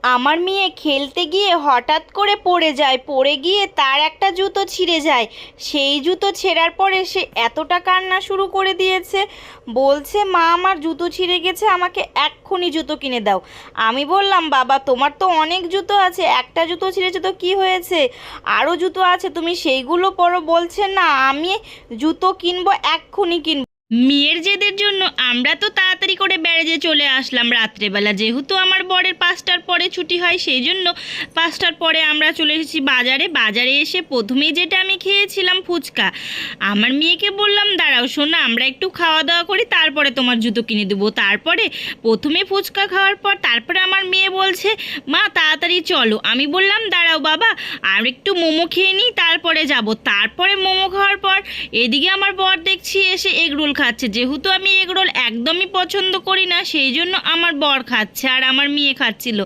আমার মেয়ে খেলতে গিয়ে হঠাৎ করে পড়ে যায়, পড়ে গিয়ে তার একটা জুতো ছিঁড়ে যায়। সেই জুতো ছেঁড়ার পরে সে এতটা কান্না শুরু করে দিয়েছে, বলছে মা আমার জুতো ছিঁড়ে গেছে, আমাকে এক্ষুনি জুতো কিনে দাও। আমি বললাম বাবা তোমার তো অনেক জুতো আছে, একটা জুতো ছিঁড়েছে তো কি হয়েছে, আরও জুতো আছে তুমি সেইগুলো পরো। বলছে না আমি জুতো কিনবো, এক্ষুনি কিনবো। মেয়ের জেদের জন্য আমরা তো তাড়াতাড়ি করে ব্যারেজে চলে আসলাম রাত্রেবেলা, যেহেতু আমার বরের 5টার পরে ছুটি হয় সেই জন্য 5টার পরে আমরা চলে এসেছি বাজারে। বাজারে এসে প্রথমেই যেটা আমি খেয়েছিলাম ফুচকা, আমার মেয়েকে বললাম দাঁড়াও শোনা আমরা একটু খাওয়া দাওয়া করি তারপরে তোমার জুতো কিনে দেবো। তারপরে প্রথমে ফুচকা খাওয়ার পর তারপরে আমার মেয়ে বলছে মা তাড়াতাড়ি চলো। আমি বললাম দাঁড়াও বাবা আর একটু মোমো খেয়ে নিই তারপরে যাব। তারপরে মোমো খাওয়ার পর এদিকে আমার বর দেখছি এসে এগরোল খাচ্ছে, যেহেতু আমি এগরোল একদমই পছন্দ করি না সেই জন্য আমার বর খাচ্ছে আর আমার মেয়ে খাচ্ছিল।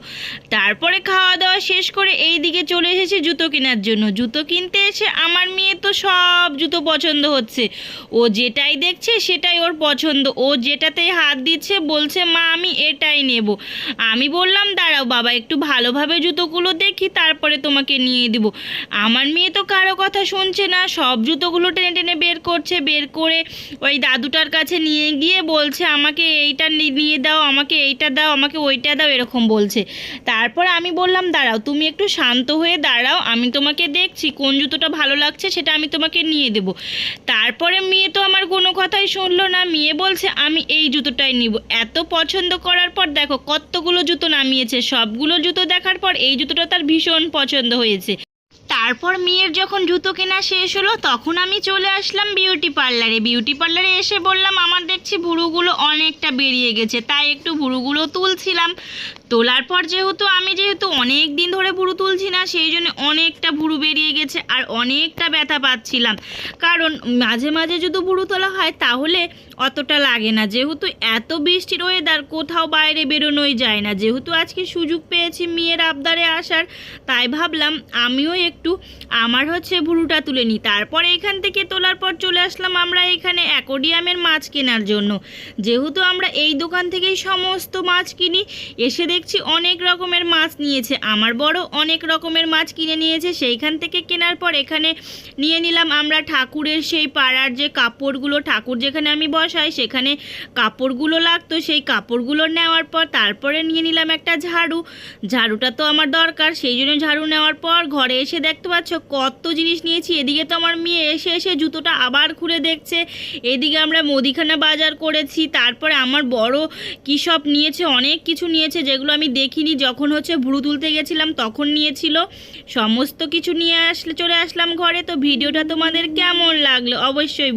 তারপরে খাওয়া দাওয়া শেষ করে এই দিকে চলে এসেছি জুতো কেনার জন্য। জুতো কিনতে এসে আমার মেয়ে তো সব জুতো পছন্দ হচ্ছে, ও যেটাই দেখছে সেটাই ওর পছন্দ, ও যেটাতেই হাত দিচ্ছে বলছে মা আমি এটাই নেব। আমি বললাম দাঁড়াও বাবা একটু ভালোভাবে জুতোগুলো দেখি তারপরে তোমাকে নিয়ে দিব। আমার মেয়ে তো কারো কথা শুনছে না, সব জুতোগুলো টেনে টেনে বের করছে, বের করে ওই দাদুটার কাছে নিয়ে গিয়ে বলছে আমাকে এইটা নিয়ে দাও, আমাকে এইটা দাও, আমাকে ওইটা দাও, এরকম বলছে। তারপর আমি বললাম দাঁড়াও তুমি একটু শান্ত হয়ে দাঁড়াও, আমি তোমাকে দেখছি কোন জুতোটা ভালো লাগছে সেটা আমি তোমাকে নিয়ে দেব। তারপরে মেয়ে তো আমার কোনো কথাই শুনলো না, মেয়ে বলছে আমি এই জুতোটাই নিব। এত পছন্দ করার পর দেখো কতগুলো জুতো নামিয়েছে, সবগুলো জুতো দেখার পর এই জুতোটা তার ভীষণ পছন্দ হয়েছে। তারপর মেয়ের যখন জুতো কেনা শেষ হলো তখন আমি চলে আসলাম বিউটি পার্লারে। বিউটি পার্লারে এসে বললাম আমার দেখছি ভুরুগুলো অনেকটা বেরিয়ে গেছে, তাই একটু ভুরুগুলো তুলছিলাম। তোলার পর যেহেতু অনেক দিন ধরে ভুরু তুলছি না সেই জন্য অনেকটা ভুরু বেরিয়ে গেছে আর অনেকটা ব্যথা পাচ্ছিলাম, কারণ মাঝে মাঝে যদি ভুরু তোলা হয় তাহলে অতটা লাগে না, যেহেতু এত বৃষ্টির ওয়েদার কোথাও বাইরে বেরোনোই যায় না। যেহেতু আজকে সুযোগ পেয়েছি মেয়ের আবদারে আসার, তাই ভাবলাম আমিও একটু আমার ভুরুটা তুলে নিই। তারপরে এখান থেকে তোলার পর চলে আসলাম আমরা এখানে অ্যাকোরিয়ামের মাছ কেনার জন্য। যেহেতু আমরা এই দোকান থেকেই সমস্ত মাছ কিনি, এসে দেখছি অনেক রকমের মাছ নিয়েছে, আমার বড় অনেক রকমের মাছ কিনে নিয়েছে। সেইখান থেকে কেনার পর এখানে নিয়ে নিলাম আমরা ঠাকুরের সেই পাড়ার যে কাপড়গুলো, ঠাকুর যেখানে আমি বসাই সেখানে কাপড়গুলো লাগতো, সেই কাপড়গুলো নেওয়ার পর তারপরে নিয়ে নিলাম একটা ঝাড়ু। ঝাড়ুটা তো আমার দরকার, সেই জন্য ঝাড়ু নেওয়ার পর ঘরে এসে দেখতে পাচ্ছ কত জিনিস নিয়েছি। এদিকে তো আমার মেয়ে এসে এসে জুতোটা আবার খুলে দেখছে, এদিকে আমরা মুদিখানা বাজার করেছি। তারপরে আমার বড় কী সব নিয়েছে, অনেক কিছু নিয়েছে যেগুলো আমি দেখিনি, যখন ভুরু তুলতে গেছিলাম তখন নিয়েছিল। সমস্ত কিছু নিয়ে চলে আসলাম ঘরে। তো ভিডিওটা তোমাদের কেমন লাগলো অবশ্যই